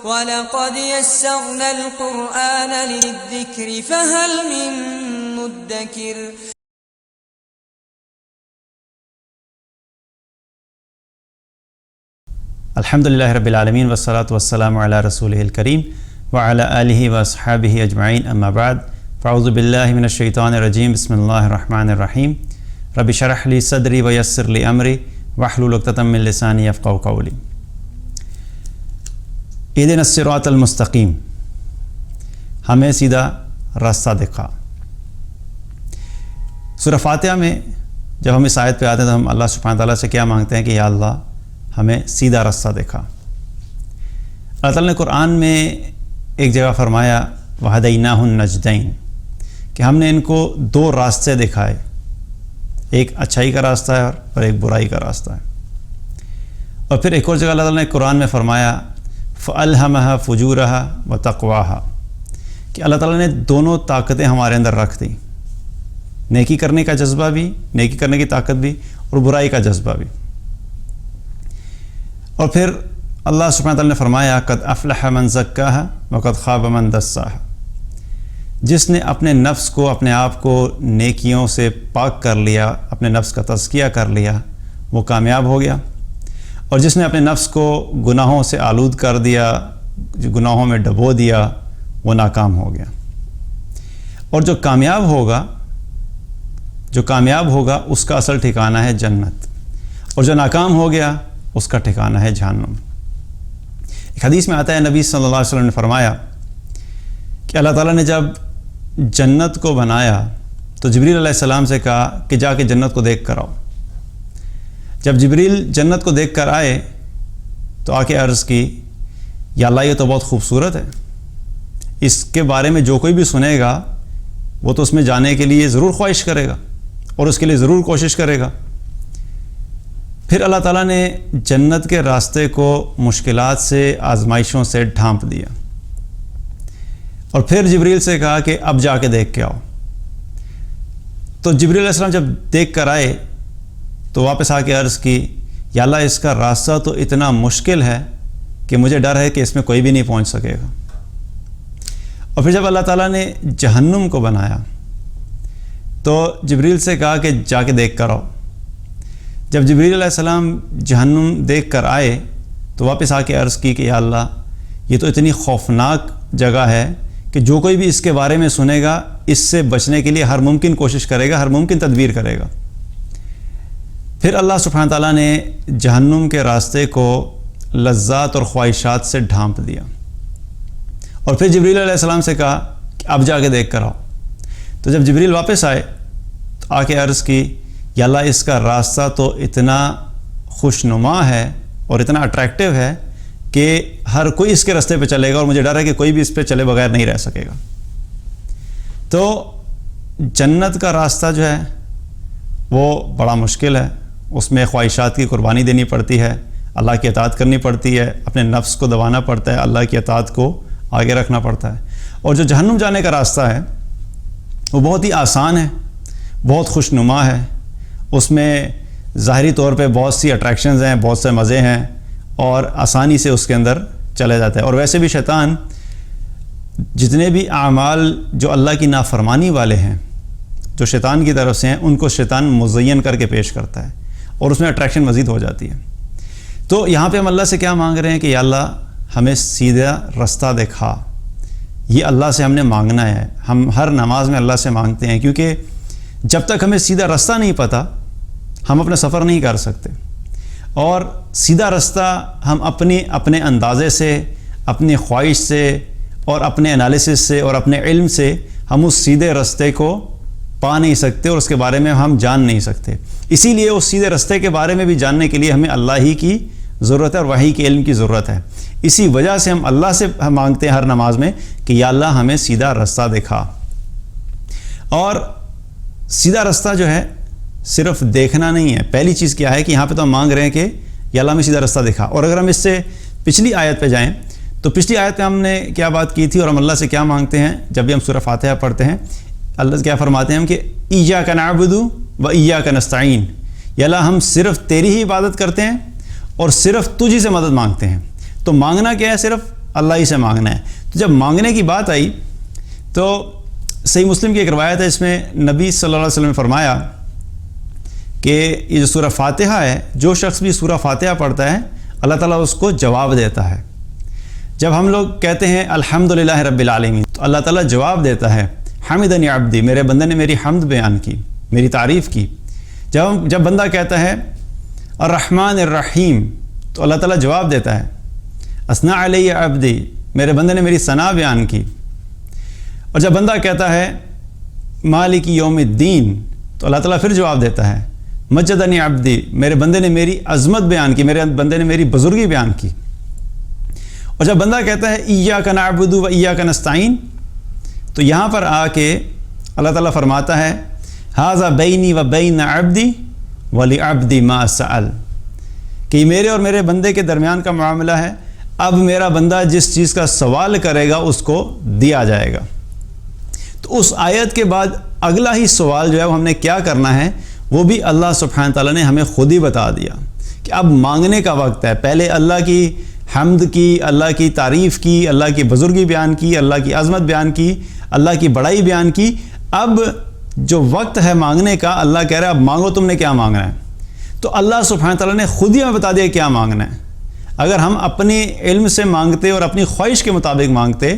وَلَقَدْ يَسَّرْنَا الْقُرْآنَ لِلذِّكْرِ فَهَلْ مِن مُّدَّكِرٍ. الحمدللہ رب العالمین والصلاة والسلام علی رسولہ الکریم وعلی آلہ واصحابہ اجمعین، اما بعد، فاعوذ باللہ من الشیطان الرجیم، بسم اللہ الرحمن الرحیم، رب اشرح لی صدری ویسر لی امری واحلل عقدۃ من لسانی یفقہوا قولی۔ اہدنا الصراط المستقیم، ہمیں سیدھا راستہ دکھا۔ سورہ فاتحہ میں جب ہم اس آیت پہ آتے ہیں تو ہم اللہ سبحانہ تعالیٰ سے کیا مانگتے ہیں کہ یا اللہ ہمیں سیدھا راستہ دکھا۔ اللہ تعالیٰ نے قرآن میں ایک جگہ فرمایا وَہَدَيْنَاهُ النَّجْدَيْن، کہ ہم نے ان کو دو راستے دکھائے، ایک اچھائی کا راستہ ہے اور ایک برائی کا راستہ ہے۔ اور پھر ایک اور جگہ اللہ تعالیٰ نے قرآن میں فرمایا فَأَلْهَمَهَا فُجُورَهَا وَتَقْوَاهَا، کہ اللہ تعالیٰ نے دونوں طاقتیں ہمارے اندر رکھ دیں، نیکی کرنے کا جذبہ بھی، نیکی کرنے کی طاقت بھی، اور برائی کا جذبہ بھی۔ اور پھر اللہ سبحانہ تعالیٰ نے فرمایا قد افلح من زکاها وقد خاب من دساها، جس نے اپنے نفس کو، اپنے آپ کو نیکیوں سے پاک کر لیا، اپنے نفس کا تزکیہ کر لیا، وہ کامیاب ہو گیا، اور جس نے اپنے نفس کو گناہوں سے آلود کر دیا، گناہوں میں ڈبو دیا، وہ ناکام ہو گیا۔ اور جو کامیاب ہوگا اس کا اصل ٹھکانہ ہے جنت، اور جو ناکام ہو گیا اس کا ٹھکانہ ہے جہنم۔ ایک حدیث میں آتا ہے نبی صلی اللہ علیہ وسلم نے فرمایا کہ اللہ تعالیٰ نے جب جنت کو بنایا تو جبریل علیہ السلام سے کہا کہ جا کے جنت کو دیکھ کر آؤ۔ جب جبریل جنت کو دیکھ کر آئے تو آ کے عرض کی یا اللہ یہ تو بہت خوبصورت ہے، اس کے بارے میں جو کوئی بھی سنے گا وہ تو اس میں جانے کے لیے ضرور خواہش کرے گا اور اس کے لیے ضرور کوشش کرے گا۔ پھر اللہ تعالیٰ نے جنت کے راستے کو مشکلات سے، آزمائشوں سے ڈھانپ دیا، اور پھر جبریل سے کہا کہ اب جا کے دیکھ کے آؤ۔ تو جبریل علیہ السلام جب دیکھ کر آئے تو واپس آ کے عرض کی یا اللہ اس کا راستہ تو اتنا مشکل ہے کہ مجھے ڈر ہے کہ اس میں کوئی بھی نہیں پہنچ سکے گا۔ اور پھر جب اللہ تعالیٰ نے جہنم کو بنایا تو جبریل سے کہا کہ جا کے دیکھ کر آؤ۔ جب جبریل علیہ السلام جہنم دیکھ کر آئے تو واپس آ کے عرض کی کہ یا اللہ یہ تو اتنی خوفناک جگہ ہے کہ جو کوئی بھی اس کے بارے میں سنے گا اس سے بچنے کے لیے ہر ممکن کوشش کرے گا، ہر ممکن تدبیر کرے گا۔ پھر اللہ سبحانہ تعالیٰ نے جہنم کے راستے کو لذات اور خواہشات سے ڈھانپ دیا، اور پھر جبریل علیہ السلام سے کہا کہ اب جا کے دیکھ کر آؤ۔ تو جب جبریل واپس آئے تو آ کے عرض کی یا اللہ اس کا راستہ تو اتنا خوشنما ہے اور اتنا اٹریکٹیو ہے کہ ہر کوئی اس کے راستے پہ چلے گا، اور مجھے ڈر ہے کہ کوئی بھی اس پہ چلے بغیر نہیں رہ سکے گا۔ تو جنت کا راستہ جو ہے وہ بڑا مشکل ہے، اس میں خواہشات کی قربانی دینی پڑتی ہے، اللہ کی اطاعت کرنی پڑتی ہے، اپنے نفس کو دبانا پڑتا ہے، اللہ کی اطاعت کو آگے رکھنا پڑتا ہے۔ اور جو جہنم جانے کا راستہ ہے وہ بہت ہی آسان ہے، بہت خوشنما ہے، اس میں ظاہری طور پہ بہت سی اٹریکشنز ہیں، بہت سے مزے ہیں، اور آسانی سے اس کے اندر چلے جاتے ہیں۔ اور ویسے بھی شیطان جتنے بھی اعمال جو اللہ کی نافرمانی والے ہیں، جو شیطان کی طرف سے ہیں، ان کو شیطان مزین کر کے پیش کرتا ہے، اور اس میں اٹریکشن مزید ہو جاتی ہے۔ تو یہاں پہ ہم اللہ سے کیا مانگ رہے ہیں کہ یا اللہ ہمیں سیدھا راستہ دکھا۔ یہ اللہ سے ہم نے مانگنا ہے، ہم ہر نماز میں اللہ سے مانگتے ہیں، کیونکہ جب تک ہمیں سیدھا راستہ نہیں پتہ ہم اپنا سفر نہیں کر سکتے، اور سیدھا راستہ ہم اپنے اندازے سے، اپنی خواہش سے، اور اپنے انالیسس سے، اور اپنے علم سے ہم اس سیدھے راستے کو پا نہیں سکتے، اور اس کے بارے میں ہم جان نہیں سکتے۔ اسی لیے اس سیدھے راستے کے بارے میں بھی جاننے کے لیے ہمیں اللہ ہی کی ضرورت ہے اور وحی کے علم کی ضرورت ہے۔ اسی وجہ سے ہم اللہ سے مانگتے ہیں ہر نماز میں کہ یا اللہ ہمیں سیدھا راستہ دکھا۔ اور سیدھا راستہ جو ہے صرف دیکھنا نہیں ہے، پہلی چیز کیا ہے کہ یہاں پہ تو ہم مانگ رہے ہیں کہ یا اللہ ہمیں سیدھا راستہ دکھا۔ اور اگر ہم اس سے پچھلی آیت پہ جائیں تو پچھلی آیت پہ ہم نے کیا بات کی تھی، اور ہم اللہ سے کیا مانگتے ہیں جب بھی ہم سورہ فاتحہ پڑھتے ہیں؟ اللہ کیا فرماتے ہیں ہم کہ ایاک نعبد و ایاک نستعین، یا اللہ ہم صرف تیری ہی عبادت کرتے ہیں اور صرف تجھ ہی سے مدد مانگتے ہیں۔ تو مانگنا کیا ہے؟ صرف اللہ ہی سے مانگنا ہے۔ تو جب مانگنے کی بات آئی تو صحیح مسلم کی ایک روایت ہے، اس میں نبی صلی اللہ علیہ وسلم نے فرمایا کہ یہ جو سورہ فاتحہ ہے، جو شخص بھی سورہ فاتحہ پڑھتا ہے اللہ تعالیٰ اس کو جواب دیتا ہے۔ جب ہم لوگ کہتے ہیں الحمدللہ رب العالمین تو اللہ تعالیٰ جواب دیتا ہے حمدنی عبدی، میرے بندے نے میری حمد بیان کی، میری تعریف کی۔ جب بندہ کہتا ہے الرحمن الرحیم تو اللہ تعالیٰ جواب دیتا ہے اثنا علی عبدی، میرے بندے نے میری ثنا بیان کی۔ اور جب بندہ کہتا ہے مالک یوم الدین تو اللہ تعالیٰ پھر جواب دیتا ہے مجدنی عبدی، میرے بندے نے میری عظمت بیان کی، میرے بندے نے میری بزرگی بیان کی۔ اور جب بندہ کہتا ہے ایاک نعبد و ایاک نستعین تو یہاں پر آ کے اللہ تعالیٰ فرماتا ہے ھذا بینی و بین عبدی ولعبدی ما سأل، کہ یہ میرے اور میرے بندے کے درمیان کا معاملہ ہے، اب میرا بندہ جس چیز کا سوال کرے گا اس کو دیا جائے گا۔ تو اس آیت کے بعد اگلا ہی سوال جو ہے وہ ہم نے کیا کرنا ہے وہ بھی اللہ سبحانہ تعالیٰ نے ہمیں خود ہی بتا دیا کہ اب مانگنے کا وقت ہے۔ پہلے اللہ کی حمد کی، اللہ کی تعریف کی، اللہ کی بزرگی بیان کی، اللہ کی عظمت بیان کی، اللہ کی بڑائی بیان کی۔ اب جو وقت ہے مانگنے کا، اللہ کہہ رہا ہے اب مانگو تم نے کیا مانگنا ہے۔ تو اللہ سبحانہ تعالیٰ نے خود ہی ہمیں بتا دیا کیا مانگنا ہے۔ اگر ہم اپنے علم سے مانگتے اور اپنی خواہش کے مطابق مانگتے،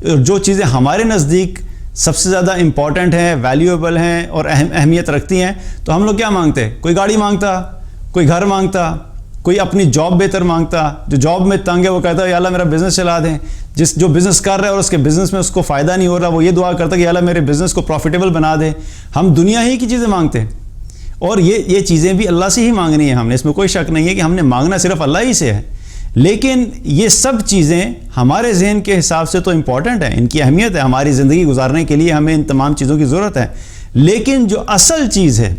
جو چیزیں ہمارے نزدیک سب سے زیادہ امپورٹنٹ ہیں، ویلیویبل ہیں اور اہمیت رکھتی ہیں، تو ہم لوگ کیا مانگتے؟ کوئی گاڑی مانگتا، کوئی گھر مانگتا، کوئی اپنی جاب بہتر مانگتا۔ جو جاب میں تنگ ہے وہ کہتا ہے یا اللہ میرا بزنس چلا دیں۔ جو بزنس کر رہا ہے اور اس کے بزنس میں اس کو فائدہ نہیں ہو رہا، وہ یہ دعا کرتا ہے کہ یا اللہ میرے بزنس کو پروفیٹیبل بنا دے۔ ہم دنیا ہی کی چیزیں مانگتے ہیں، اور یہ چیزیں بھی اللہ سے ہی مانگنی ہیں ہم نے، اس میں کوئی شک نہیں ہے کہ ہم نے مانگنا صرف اللہ ہی سے ہے۔ لیکن یہ سب چیزیں ہمارے ذہن کے حساب سے تو امپورٹنٹ ہیں، ان کی اہمیت ہے، ہماری زندگی گزارنے کے لیے ہمیں ان تمام چیزوں کی ضرورت ہے۔ لیکن جو اصل چیز ہے،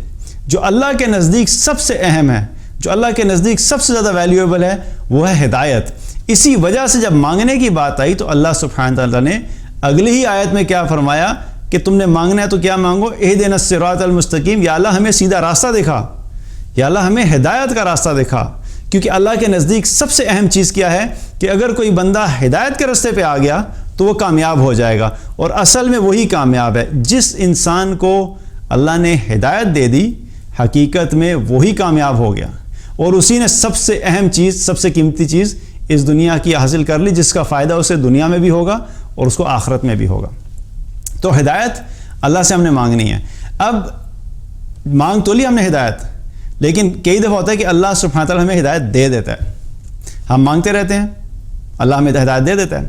جو اللہ کے نزدیک سب سے اہم ہے، جو اللہ کے نزدیک سب سے زیادہ ویلیویبل ہے، وہ ہے ہدایت۔ اسی وجہ سے جب مانگنے کی بات آئی تو اللہ سبحانہ تعالیٰ نے اگلی ہی آیت میں کیا فرمایا کہ تم نے مانگنا ہے تو کیا مانگو، اہدنا الصراط المستقیم، یا اللہ ہمیں سیدھا راستہ دکھا، یا اللہ ہمیں ہدایت کا راستہ دکھا۔ کیونکہ اللہ کے نزدیک سب سے اہم چیز کیا ہے کہ اگر کوئی بندہ ہدایت کے راستے پہ آ گیا تو وہ کامیاب ہو جائے گا، اور اصل میں وہی کامیاب ہے۔ جس انسان کو اللہ نے ہدایت دے دی حقیقت میں وہی کامیاب ہو گیا، اور اسی نے سب سے اہم چیز، سب سے قیمتی چیز اس دنیا کی حاصل کر لی، جس کا فائدہ اسے دنیا میں بھی ہوگا اور اس کو آخرت میں بھی ہوگا۔ تو ہدایت اللہ سے ہم نے مانگنی ہے۔ اب مانگ تو لی ہم نے ہدایت، لیکن کئی دفعہ ہوتا ہے کہ اللہ سبحانہ تعالیٰ ہمیں ہدایت دے دیتا ہے، ہم مانگتے رہتے ہیں، اللہ ہمیں ہدایت دے دیتا ہے۔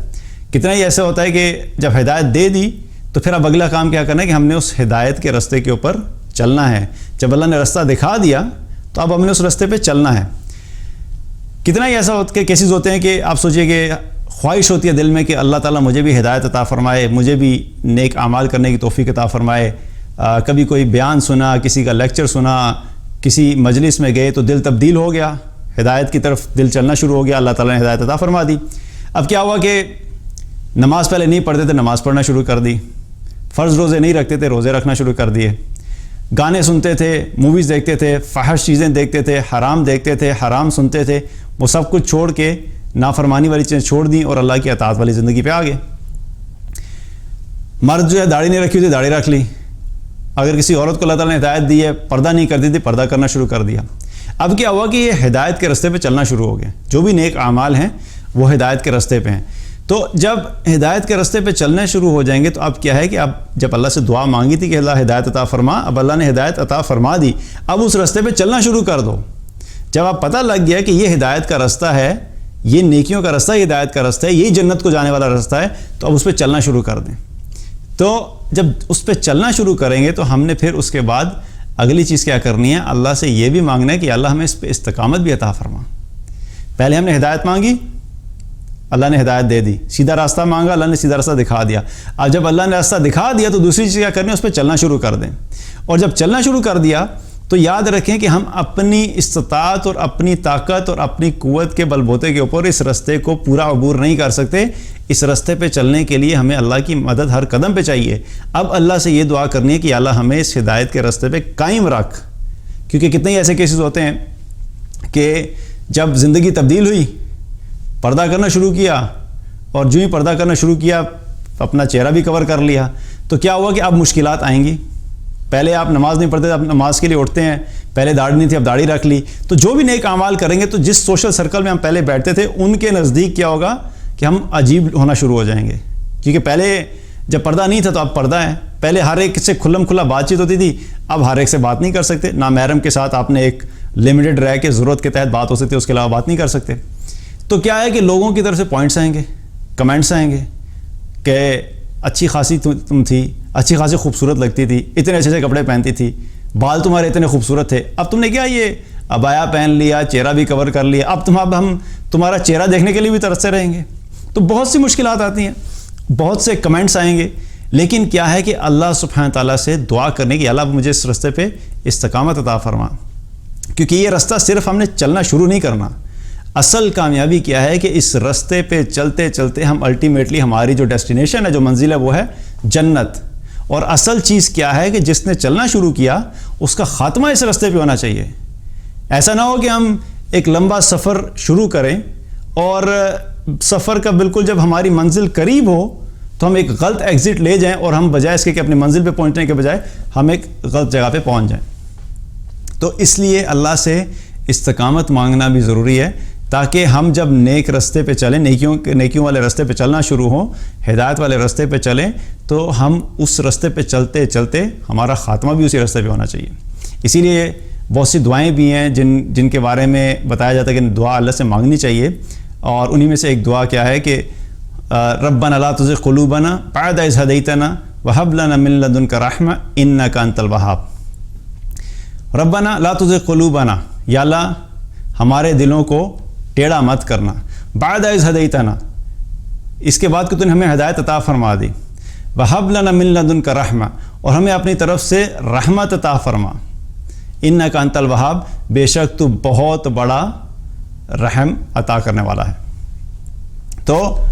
کتنا ہی ایسا ہوتا ہے کہ جب ہدایت دے دی تو پھر اب اگلا کام کیا کرنا ہے کہ ہم نے اس ہدایت کے راستے کے اوپر چلنا ہے۔ جب اللہ نے راستہ دکھا دیا تو اب ہم نے اس راستے پہ چلنا ہے۔ کتنا ہی ایسا ہوتا کہ کیسز ہوتے ہیں کہ آپ سوچئے کہ خواہش ہوتی ہے دل میں کہ اللہ تعالیٰ مجھے بھی ہدایت عطا فرمائے، مجھے بھی نیک اعمال کرنے کی توفیق عطا فرمائے۔ کبھی کوئی بیان سنا، کسی کا لیکچر سنا، کسی مجلس میں گئے تو دل تبدیل ہو گیا، ہدایت کی طرف دل چلنا شروع ہو گیا، اللہ تعالیٰ نے ہدایت عطا فرما دی۔ اب کیا ہوا کہ نماز پہلے نہیں پڑھتے تھے، نماز پڑھنا شروع کر دی، فرض روزے نہیں رکھتے تھے، روزے رکھنا شروع کر دیے، گانے سنتے تھے، موویز دیکھتے تھے، فحش چیزیں دیکھتے تھے، حرام دیکھتے تھے، حرام سنتے تھے، وہ سب کچھ چھوڑ کے نافرمانی والی چیزیں چھوڑ دیں اور اللہ کی اطاعت والی زندگی پہ آ گئے۔ مرد جو ہے داڑھی نہیں رکھی ہوئی تھی، داڑھی رکھ لی۔ اگر کسی عورت کو اللہ تعالیٰ نے ہدایت دی ہے، پردہ نہیں کرتی تھی، پردہ کرنا شروع کر دیا۔ اب کیا ہوا کہ یہ ہدایت کے راستے پہ چلنا شروع ہو گیا، جو بھی نیک اعمال ہیں وہ ہدایت کے راستے پہ ہیں۔ تو جب ہدایت کے راستے پہ چلنے شروع ہو جائیں گے تو اب کیا ہے کہ اب جب اللہ سے دعا مانگی تھی کہ اللہ ہدایت عطا فرما، اب اللہ نے ہدایت عطا فرما دی، اب اس راستے پہ چلنا شروع کر دو۔ جب آپ پتہ لگ گیا کہ یہ ہدایت کا راستہ ہے، یہ نیکیوں کا راستہ ہے، یہ ہدایت کا راستہ ہے، یہی جنت کو جانے والا راستہ ہے، تو اب اس پہ چلنا شروع کر دیں۔ تو جب اس پہ چلنا شروع کریں گے تو ہم نے پھر اس کے بعد اگلی چیز کیا کرنی ہے، اللہ سے یہ بھی مانگنا ہے کہ اللہ ہمیں اس پہ استقامت بھی عطا فرما۔ پہلے ہم نے ہدایت مانگی، اللہ نے ہدایت دے دی، سیدھا راستہ مانگا، اللہ نے سیدھا راستہ دکھا دیا۔ اب جب اللہ نے راستہ دکھا دیا تو دوسری چیز کیا کرنی ہے، اس پہ چلنا شروع کر دیں۔ اور جب چلنا شروع کر دیا تو یاد رکھیں کہ ہم اپنی استطاعت اور اپنی طاقت اور اپنی قوت کے بل بوتے کے اوپر اس راستے کو پورا عبور نہیں کر سکتے۔ اس راستے پہ چلنے کے لیے ہمیں اللہ کی مدد ہر قدم پہ چاہیے۔ اب اللہ سے یہ دعا کرنی ہے کہ اللہ ہمیں اس ہدایت کے راستے پہ قائم رکھ، کیونکہ کتنے ہی ایسے کیسز ہوتے ہیں کہ جب زندگی تبدیل ہوئی، پردہ کرنا شروع کیا، اور جو ہی پردہ کرنا شروع کیا اپنا چہرہ بھی کور کر لیا، تو کیا ہوا کہ اب مشکلات آئیں گی. پہلے آپ نماز نہیں پڑھتے تھے، اب نماز کے لیے اٹھتے ہیں، پہلے داڑھی نہیں تھی اب داڑھی رکھ لی. تو جو بھی نیک اعمال کریں گے تو جس سوشل سرکل میں ہم پہلے بیٹھتے تھے ان کے نزدیک کیا ہوگا کہ ہم عجیب ہونا شروع ہو جائیں گے. کیونکہ پہلے جب پردہ نہیں تھا تو اب پردہ ہے. پہلے ہر ایک سے کھلم کھلا بات چیت ہوتی تھی، اب ہر ایک سے بات نہیں کر سکتے. نامحرم کے ساتھ آپ نے ایک لمیٹڈ رہ کے ضرورت کے تحت بات ہو سکتی ہے، اس کے علاوہ بات نہیں کر سکتے. تو کیا ہے کہ لوگوں کی طرف سے پوائنٹس آئیں گے، کمنٹس آئیں گے کہ اچھی خاصی تم تھی، اچھی خاصی خوبصورت لگتی تھی، اتنے اچھے کپڑے پہنتی تھی، بال تمہارے اتنے خوبصورت تھے، اب تم نے کیا یہ عبایا پہن لیا، چہرہ بھی کور کر لیا، اب ہم تمہارا چہرہ دیکھنے کے لیے بھی ترستے رہیں گے. تو بہت سی مشکلات آتی ہیں، بہت سے کمنٹس آئیں گے. لیکن کیا ہے کہ اللہ سبحانہ تعالیٰ سے دعا کرنے کی، اللہ مجھے اس رستے پہ استقامت عطا فرما. کیونکہ یہ رستہ صرف ہم نے چلنا شروع نہیں کرنا. اصل کامیابی کیا ہے کہ اس رستے پہ چلتے چلتے ہم الٹیمیٹلی ہماری جو ڈیسٹینیشن ہے، جو منزل ہے، وہ ہے جنت. اور اصل چیز کیا ہے کہ جس نے چلنا شروع کیا اس کا خاتمہ اس رستے پہ ہونا چاہیے. ایسا نہ ہو کہ ہم ایک لمبا سفر شروع کریں اور سفر کا بالکل جب ہماری منزل قریب ہو تو ہم ایک غلط ایگزٹ لے جائیں اور ہم بجائے اس کے کہ اپنی منزل پہ پہنچنے کے بجائے ہم ایک غلط جگہ پہ پہنچ جائیں. تو اس لیے اللہ سے استقامت مانگنا بھی ضروری ہے تاکہ ہم جب نیک رستے پہ چلیں، نیکیوں والے رستے پہ چلنا شروع ہوں، ہدایت والے رستے پہ چلیں، تو ہم اس رستے پہ چلتے چلتے ہمارا خاتمہ بھی اسی رستے پہ ہونا چاہیے. اسی لیے بہت سی دعائیں بھی ہیں جن کے بارے میں بتایا جاتا ہے کہ دعا اللہ سے مانگنی چاہیے. اور انہی میں سے ایک دعا کیا ہے کہ ربنا لا تزغ قلوبنا بعد اذ ہدیتنا وہب لنا من لدنک رحمہ انک انت الوہاب. ربنا لا تزغ قلوبنا، یا اللہ ہمارے دلوں کو ٹیڑھا مت کرنا، بعد اذ ہدیتنا، اس کے بعد کہ تو نے ہمیں ہدایت عطا فرما دی، وہب لنا من لدنک رحمہ، اور ہمیں اپنی طرف سے رحمت عطا فرما، انک انت الوہاب، بے شک تو بہت بڑا رحم عطا کرنے والا ہے. تو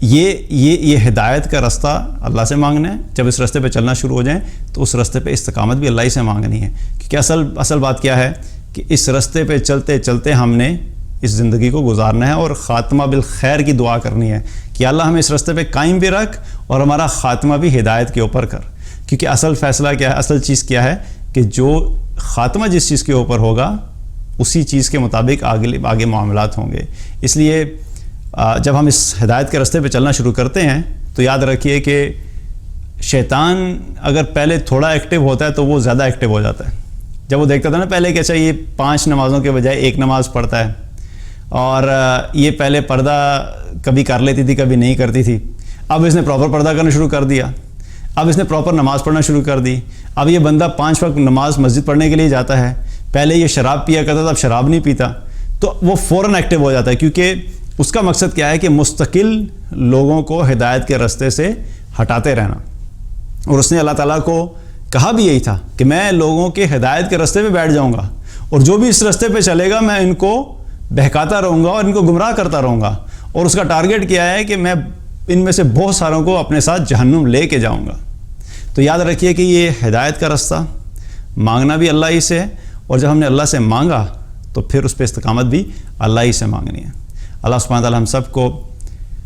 یہ ہدایت کا رستہ اللہ سے مانگنا ہے. جب اس رستے پہ چلنا شروع ہو جائیں تو اس رستے پہ استقامت بھی اللہ ہی سے مانگنی ہے. کیونکہ اصل بات کیا ہے کہ اس رستے پہ چلتے چلتے ہم نے اس زندگی کو گزارنا ہے اور خاتمہ بالخیر کی دعا کرنی ہے کہ اللہ ہمیں اس رستے پہ قائم بھی رکھ اور ہمارا خاتمہ بھی ہدایت کے اوپر کر. کیونکہ اصل فیصلہ کیا ہے، اصل چیز کیا ہے کہ جو خاتمہ جس چیز کے اوپر ہوگا اسی چیز کے مطابق آگے معاملات ہوں گے. اس لیے جب ہم اس ہدایت کے رستے پہ چلنا شروع کرتے ہیں تو یاد رکھیے کہ شیطان اگر پہلے تھوڑا ایکٹیو ہوتا ہے تو وہ زیادہ ایکٹیو ہو جاتا ہے. جب وہ دیکھتا تھا نا پہلے کہ اچھا یہ 5 نمازوں کے بجائے 1 نماز پڑھتا ہے، اور یہ پہلے پردہ کبھی کر لیتی تھی کبھی نہیں کرتی تھی، اب اس نے پراپر پردہ کرنا شروع کر دیا، اب اس نے پراپر نماز پڑھنا شروع کر دی، اب یہ بندہ 5 وقت نماز مسجد پڑھنے کے لیے جاتا ہے، پہلے یہ شراب پیا کرتا تھا اب شراب نہیں پیتا، تو وہ فوراً ایکٹیو ہو جاتا ہے. کیونکہ اس کا مقصد کیا ہے کہ مستقل لوگوں کو ہدایت کے رستے سے ہٹاتے رہنا. اور اس نے اللہ تعالیٰ کو کہا بھی یہی تھا کہ میں لوگوں کے ہدایت کے رستے پہ بیٹھ جاؤں گا اور جو بھی اس رستے پہ چلے گا میں ان کو بہکاتا رہوں گا اور ان کو گمراہ کرتا رہوں گا. اور اس کا ٹارگٹ کیا ہے کہ میں ان میں سے بہت ساروں کو اپنے ساتھ جہنم لے کے جاؤں گا. تو یاد رکھیے کہ یہ ہدایت کا رستہ مانگنا بھی اللہ ہی سے ہے، اور جب ہم نے اللہ سے مانگا تو پھر اس پہ استقامت بھی اللہ ہی سے مانگنی ہے. اللہ سبحانہ تعالیٰ ہم سب کو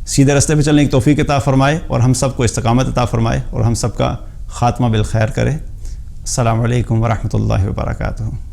سیدھے رستے پہ چلنے کی توفیق عطا فرمائے اور ہم سب کو استقامت عطا فرمائے اور ہم سب کا خاتمہ بالخیر کرے. السلام علیکم ورحمۃ اللہ وبرکاتہ.